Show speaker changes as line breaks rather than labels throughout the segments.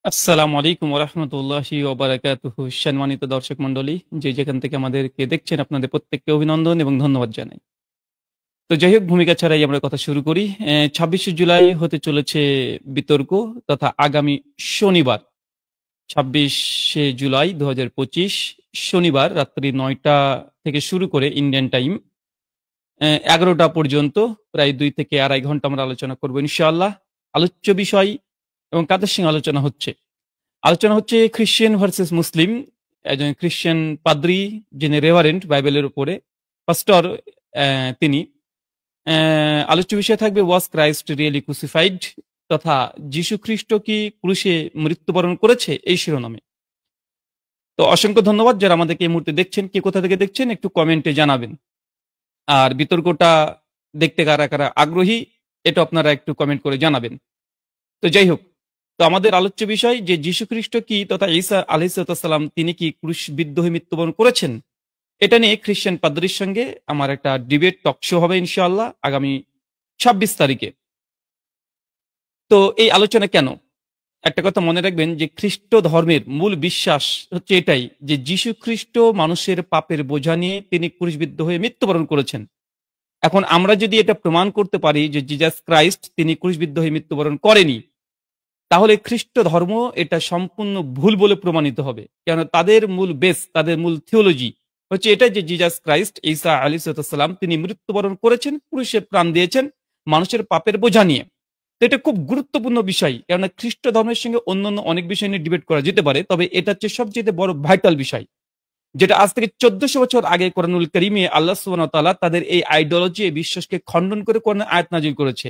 আসসালামু আলাইকুম ওরহমতুল্লাহি ওবারাকাতুহু। সম্মানিত দর্শক মন্ডলী, যে যেখান থেকে আমাদেরকে দেখছেন আপনাদের প্রত্যেককে অভিনন্দন এবং ধন্যবাদ জানাই। তো যাই হোক, ভূমিকা ছাড়াই আমরা কথা শুরু করি। ২৬শে জুলাই হতে চলেছে বিতর্ক তথা আগামী শনিবার ২৬শে জুলাই ২০২৫ শনিবার রাত্রি ৯টা থেকে শুরু করে ইন্ডিয়ান টাইম ১১টা পর্যন্ত প্রায় ২ থেকে আড়াই ঘন্টা আমরা আলোচনা করবো ইনশাআল্লাহ। আলোচ্য বিষয় এবং কাদের সঙ্গে আলোচনা হচ্ছে খ্রিশ্চান ভার্সেস মুসলিম। একজন খ্রিশ্চান পাদ্রী, যিনি রেভারেন্ট বাইবেলের উপরে পাস্টর, তিনি আলোচ্য বিষয় থাকবে ওয়াজ ক্রাইস্ট রিয়েলি ক্রুসিফাইড তথা যীশু খ্রিস্ট কি ক্রুশে মৃত্যুবরণ করেছে, এই শিরোনামে। তো অসংখ্য ধন্যবাদ যারা আমাদেরকে এই মুহূর্তে দেখছেন। কে কোথা থেকে দেখছেন একটু কমেন্টে জানাবেন। আর বিতর্কটা দেখতে কারা কারা আগ্রহী, এটা আপনারা একটু কমেন্ট করে জানাবেন। তো যাই হোক, তো আমাদের আলোচ্য বিষয় যে যীশু খ্রিস্ট কি তথা ঈসা আলাইহিসসালাম তিনি কি ক্রুশবিদ্ধ হয়ে মৃত্যুবরণ করেছেন, এটা নিয়ে খ্রিস্টান পাদ্রীর সঙ্গে আমার একটা ডিবেট টক শো হবে ইনশাআল্লাহ আগামী ২৬ তারিখে। তো এই আলোচনা কেন, একটা কথা মনে রাখবেন যে খ্রিস্ট ধর্মের মূল বিশ্বাস হচ্ছে এটাই যে যীশু খ্রিস্ট মানুষের পাপের বোঝা নিয়ে তিনি ক্রুশবিদ্ধ হয়ে মৃত্যুবরণ করেছেন। এখন আমরা যদি এটা প্রমাণ করতে পারি যে জিজাস ক্রাইস্ট তিনি ক্রুশবিদ্ধ হয়ে মৃত্যুবরণ করেনি, তাহলে খ্রিস্ট ধর্ম এটা সম্পূর্ণ ভুল বলে প্রমাণিত হবে। কেন, তাদের মূল বেস, তাদের মূল থিওলজি হচ্ছে এটা যে জিজাস ক্রাইস্ট ঈসা আলাইহিসসালাম তিনি মৃত্যুবরণ করেছেন, ক্রুশে প্রাণ দিয়েছেন মানুষের পাপের বোঝা নিয়ে। তো এটা খুব গুরুত্বপূর্ণ বিষয়, কেননা খ্রিস্ট ধর্মের সঙ্গে অন্যান্য অনেক বিষয় নিয়ে ডিবেট করা যেতে পারে, তবে এটা হচ্ছে সবচেয়ে বড় ভাইটাল বিষয়, যেটা আজ থেকে ১৪০০ বছর আগে কোরআনুল কারীমে আল্লাহ সুবহানাহু ওয়া তাআলা তাদের এই আইডিওলজি, এই বিশ্বাসকে খণ্ডন করে কোরআনে আয়াত নাজিল করেছে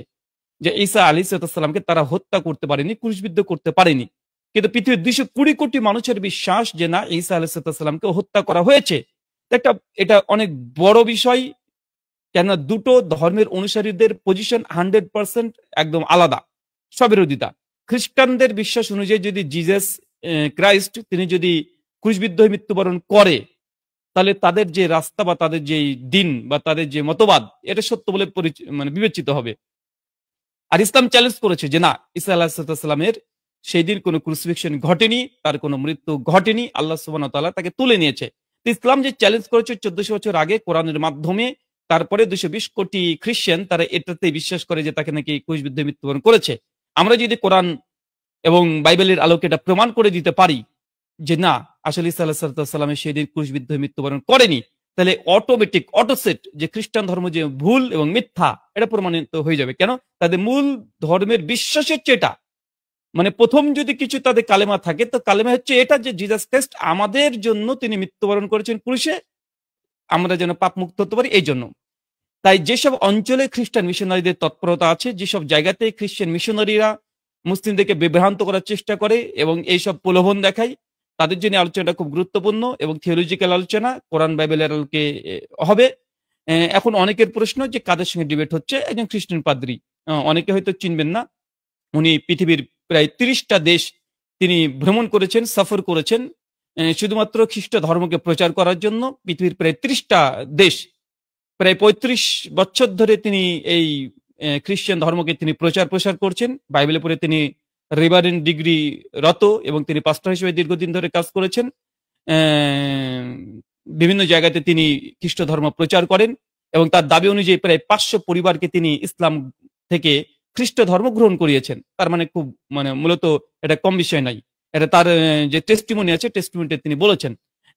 যে ঈসা আলাইহিসসালামকে তারা হত্যা করতে পারেনি, ক্রুশবিদ্ধ করতে পারেনি। কিন্তু পৃথিবীর ২২০ কোটি মানুষের বিশ্বাস যে না, ঈসা আলাইহিসসালামকে হত্যা করা হয়েছে। একটা, এটা অনেক বড় বিষয়, কেননা দুটো ধর্মের অনুসারীদের পজিশন 100% একদম আলাদা, স্ববিরোধিতা। খ্রিস্টানদের বিশ্বাস অনুযায়ী যদি জিজাস ক্রাইস্ট তিনি যদি ক্রুশবিদ্ধ হয়ে মৃত্যুবরণ করে, তাহলে তাদের যে রাস্তা বা তাদের যে দিন বা তাদের যে মতবাদ, এটা সত্য বলে মানে বিবেচিত হবে। আর ইসলাম চ্যালেঞ্জ করেছে যে না, ঈসা আলাহিসাল্লামের সেই দিন কোনো ক্রুসিফিকশন ঘটেনি, তার কোনো মৃত্যু ঘটেনি, আল্লাহ সুবহানাহু ওয়া তাআলা তাকে তুলে নিয়েছে। তো ইসলাম যে চ্যালেঞ্জ করেছে ১৪০০ বছর আগে কোরআনের মাধ্যমে, তারপরে ২২০ কোটি খ্রিস্টান তারা এটাতে বিশ্বাস করে যে তাকে নাকি ক্রুশবিদ্ধ মৃত্যুবরণ করেছে। আমরা যদি কোরআন এবং বাইবেলের আলোকে এটা প্রমাণ করে দিতে পারি যে না, আসলে ঈসা আলাইহিসসালামের সেই দিন ক্রুশবিদ্ধ হয়ে মৃত্যুবরণ করেনি, তাহলে অটোমেটিক অটোসেট যে খ্রিস্টান ধর্ম যে ভুল এবং মিথ্যা, এটা প্রমাণিত হয়ে যাবে। কেন, তাদের মূল ধর্মের বিশ্বাসের চেয়ে, মানে প্রথম যদি কিছু তাদের কালেমা থাকে, তো কালেমা হচ্ছে এটা যে জিজাস ক্রাইস্ট আমাদের জন্য তিনি মৃত্যুবরণ করেছেন ক্রুশে, আমরা যেন পাপ মুক্ত হতে পারি এই জন্য। তাই যেসব অঞ্চলে খ্রিস্টান মিশনারিদের তৎপরতা আছে, যেসব জায়গাতে খ্রিস্টান মিশনারিরা মুসলিমদেরকে বিভ্রান্ত করার চেষ্টা করে এবং এইসব প্রলোভন দেখায়, তাদের জন্য আলোচনাটা খুব গুরুত্বপূর্ণ এবং থিওলজিক্যাল আলোচনা কোরআন বাইবেলের আলোকে হবে। এখন অনেকের প্রশ্ন যে কাদের সঙ্গে ডিবেট হচ্ছে, একজন খ্রিস্টান পাদ্রী, অনেকে হয়তো চিনবেন না, উনি পৃথিবীর প্রায় ৩০টা দেশ তিনি ভ্রমণ করেছেন, সফর করেছেন শুধুমাত্র খ্রিস্ট ধর্মকে প্রচার করার জন্য। পৃথিবীর প্রায় ৩০টা দেশ, প্রায় ৩৫ বছর ধরে তিনি এই খ্রিস্টান ধর্মকে তিনি প্রচার প্রসার করছেন। বাইবেলে পড়ে তিনি রেভারেন্ড ডিগ্রি রত এবং তিনি পাস্টর হিসেবে দীর্ঘদিন ধরে কাজ করেছেন। আহ, বিভিন্ন জায়গাতে তিনি খ্রিস্ট ধর্ম প্রচার করেন এবং তার দাবি অনুযায়ী প্রায় ৫০০ পরিবারকে তিনি ইসলাম থেকে খ্রিস্ট ধর্ম গ্রহণ করিয়েছেন। তার মানে খুব, মানে মূলত এটা কম বিষয় নাই, এটা তার যে টেস্টিমনি আছে, টেস্টিমনিতে তিনি বলেছেন।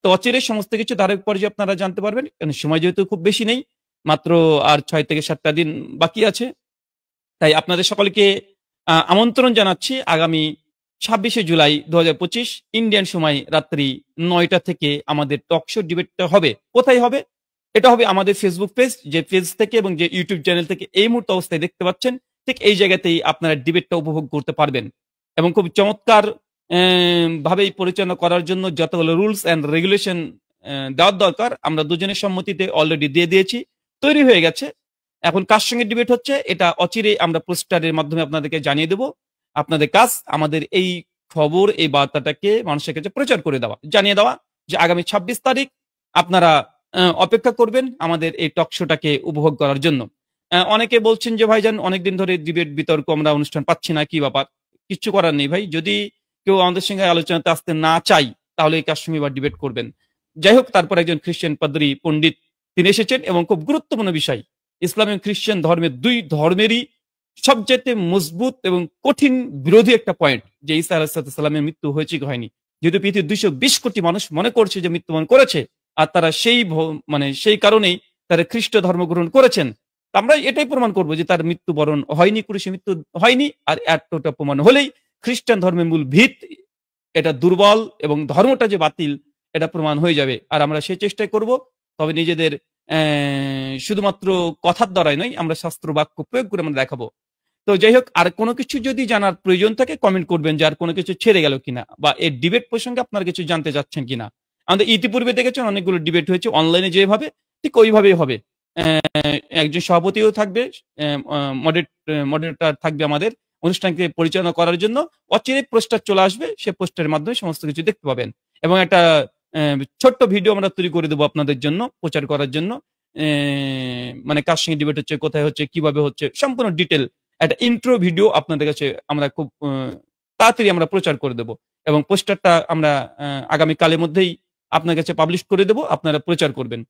তো অচিরে সমস্ত কিছু ধারাবাহিক পর্যায়ে আপনারা জানতে পারবেন, কারণ সময় যেহেতু খুব বেশি নেই, মাত্র আর ৬ থেকে ৭টা দিন বাকি আছে। তাই আপনাদের সকলকে আমন্ত্রণ জানাচ্ছি আগামী ২৬শে জুলাই ২০২৫ ইন্ডিয়ান সময় রাত্রি ৯টা থেকে আমাদের টক শো ডিবেটটা হবে। কোথায় হবে? এটা হবে আমাদের ফেসবুক পেজ, যে পেজ থেকে এবং যে ইউটিউব চ্যানেল থেকে এই মুহূর্তে অবস্থায় দেখতে পাচ্ছেন, ঠিক এই জায়গাতেই আপনারা ডিবেটটা উপভোগ করতে পারবেন। এবং খুব চমৎকার ভাবেই পরিচালনা করার জন্য যতগুলো রুলস অ্যান্ড রেগুলেশন দেওয়ার দরকার, আমরা দুজনের সম্মতিতে অলরেডি দিয়ে দিয়েছি, তৈরি হয়ে গেছে। এখন কার সঙ্গে ডিবেট হচ্ছে এটা অচিরেই আমরা পোস্টারের মাধ্যমে আপনাদেরকে জানিয়ে দেব। আপনাদের কাজ আমাদের এই খবর, এই বার্তাটাকে মানুষের কাছে প্রচার করে দেওয়া, জানিয়ে দেওয়া যে আগামী ২৬ তারিখ আপনারা অপেক্ষা করবেন আমাদের এই টক শোটাকে উপভোগ করার জন্য। অনেকে বলছেন যে ভাইজান অনেকদিন ধরে ডিবেট বিতর্ক আমরা অনুষ্ঠান পাচ্ছি না, কি ব্যাপার? কিচ্ছু করার নেই ভাই, যদি কেউ আমাদের সঙ্গে আলোচনাতে আসতে না চাই, তাহলে এই কাশ্মীর বা ডিবেট করবেন। যাই হোক, তারপর একজন খ্রিস্টান পাদ্রী পণ্ডিত তিনি এসেছেন এবং খুব গুরুত্বপূর্ণ বিষয়, ইসলাম এবং খ্রিস্টান ধর্মের দুই ধর্মেরই সবচেয়ে মজবুত এবং কঠিন বিরোধী একটা পয়েন্ট যে ঈসা আলাইহিস সালামের মৃত্যু হয়েছে কি হয়নি। যেহেতু পৃথিবীর 220 কোটি মানুষ মনে করছে যে মৃত্যুবরণ করেছে, আর তারা সেই কারণেই তারা খ্রিস্ট ধর্ম গ্রহণ করেছেন। আমরা এটাই প্রমাণ করব যে তার মৃত্যুবরণ হয়নি, ক্রুশে মৃত্যু হয়নি। আর এতটা প্রমাণ হলেই খ্রিস্টান ধর্মের মূল ভিত এটা দুর্বল এবং ধর্মটা যে বাতিল এটা প্রমাণ হয়ে যাবে। আর আমরা সেই চেষ্টাই করব, তবে নিজেদের শুধুমাত্র কথার দ্বারাই নয়, আমরা শাস্ত্র বাক্য প্রয়োগ করে আমরা দেখাবো। তো যাই হোক, আর কোনো কিছু যদি জানার প্রয়োজন থাকে কমেন্ট করবেন যে আর কোনো কিছু ছেড়ে গেল কিনা, বা এই ডিবেট প্রসঙ্গে আপনারা কিছু জানতে চাচ্ছেন কিনা। আমাদের ইতিপূর্বে দেখেছেন অনেকগুলো ডিবেট হয়েছে অনলাইনে, যেভাবে ঠিক ওইভাবেই হবে। একজন সভাপতিও থাকবে, মডারেটর থাকবে আমাদের অনুষ্ঠানকে পরিচালনা করার জন্য। অচিরে পোস্টার চলে আসবে, সে পোস্টারের মাধ্যমে সমস্ত কিছু দেখতে পাবেন। এবং একটা ছোট্ট ভিডিও আমরা তৈরি করে দেবো আপনাদের জন্য, প্রচার করার জন্য। মানে কার সঙ্গে ডিবেট হচ্ছে, কোথায় হচ্ছে, কিভাবে হচ্ছে, সম্পূর্ণ ডিটেল একটা ইন্ট্রো ভিডিও আপনাদের কাছে আমরা খুব তাড়াতাড়ি আমরা প্রচার করে দেব। এবং পোস্টারটা আমরা আগামীকালের মধ্যেই আপনার কাছে পাবলিশ করে দেব, আপনারা প্রচার করবেন।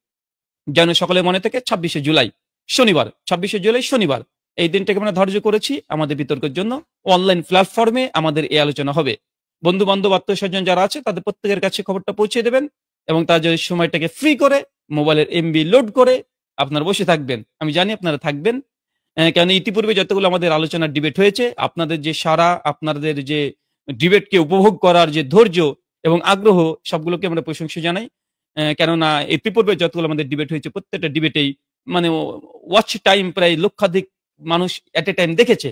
যেন সকলের মনে থেকে 26শে জুলাই শনিবার, 26শে জুলাই শনিবার এই দিনটাকে আমরা ধার্য করেছি আমাদের বিতর্কের জন্য। অনলাইন প্ল্যাটফর্মে আমাদের এই আলোচনা হবে। বন্ধু বান্ধব আত্মীয় স্বজন যারা আছে তাদের প্রত্যেকের কাছে খবরটা পৌঁছে দেবেন, এবং তার যদি সময়টাকে ফ্রি করে মোবাইলের এমবি লোড করে আপনারা বসে থাকবেন। আমি জানি আপনারা থাকবেন, কেন ইতিপূর্বে যতগুলো আমাদের আলোচনার ডিবেট হয়েছে, আপনাদের যে সারা, আপনাদের যে ডিবেটকে উপভোগ করার যে ধৈর্য এবং আগ্রহ, সবগুলোকে আমরা প্রশংসা জানাই। কেননা ইতিপূর্বে যতগুলো আমাদের ডিবেট হয়েছে প্রত্যেকটা ডিবেটেই মানে ওয়াচ টাইম প্রায় লক্ষাধিক মানুষ এট এ টাইম দেখেছে।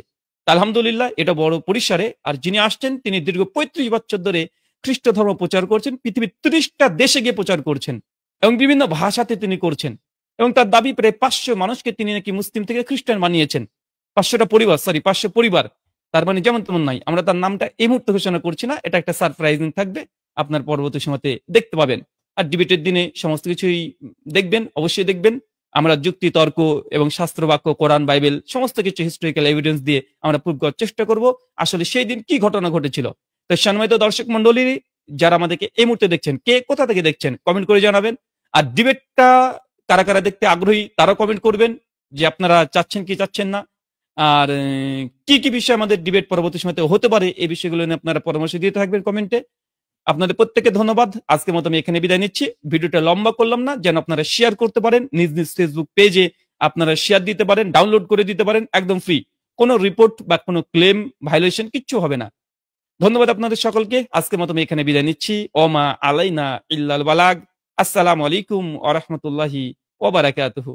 আলহামদুলিল্লাহ, এটা বড় পরিসরে। আর যিনি আসছেন তিনি দীর্ঘ 35 বছর ধরে খ্রিস্ট ধর্ম প্রচার করছেন, পৃথিবীর 30টা দেশে গিয়ে প্রচার করছেন এবং বিভিন্ন ভাষাতে তিনি করছেন। এবং তার দাবি প্রায় 500 মানুষকে তিনি নাকি মুসলিম থেকে খ্রিস্টান বানিয়েছেন। 500 পরিবার। তার মানে যেমন তেমন নাই। আমরা তার নামটা এই মুহূর্তে ঘোষণা করছি না, এটা একটা সারপ্রাইজিং থাকবে, আপনার পরবর্তী সময়তে দেখতে পাবেন। আর ডিবেটের দিনে সমস্ত কিছুই দেখবেন, অবশ্যই দেখবেন। আমরা যুক্তি তর্ক এবং শাস্ত্র বাক্য, কোরআন, বাইবেল সমস্ত কিছু হিস্টোরিক্যাল এভিডেন্স দিয়ে আমরা প্রুভ করার চেষ্টা করব আসলে সেই দিন কি ঘটনা ঘটেছিল। তো সম্মানিত দর্শক মন্ডলী যারা আমাদেরকে এই মুহূর্তে দেখছেন, কে কোথা থেকে দেখছেন কমেন্ট করে জানাবেন। আর ডিবেটটা কারা কারা দেখতে আগ্রহী তারা কমেন্ট করবেন যে আপনারা চাচ্ছেন কি চাচ্ছেন না। আর কি কি বিষয় আমাদের ডিবেট পরবর্তী সময়তে হতে পারে এই বিষয়গুলো নিয়ে আপনারা পরামর্শ দিয়ে থাকবেন কমেন্টে। আপনাদের প্রত্যেককে ধন্যবাদ। আজকের মতো আমি এখানে বিদায় নিচ্ছি। ভিডিওটা লম্বা করলাম না, যেন আপনারা শেয়ার করতে পারেন, নিজ নিজ ফেসবুক পেজে আপনারা শেয়ার দিতে পারেন, ডাউনলোড করে দিতে পারেন, একদম ফ্রি। কোনো রিপোর্ট বা কোনো ক্লেম ভায়োলেশন কিচ্ছু হবে না। ধন্যবাদ আপনাদের সকলকে। আজকের মতো আমি এখানে বিদায় নিচ্ছি। ওমা আলাইনা ইল্লাল বালাগ। আসসালামু আলাইকুম ওয়া রাহমাতুল্লাহি ওয়া বারাকাতুহু।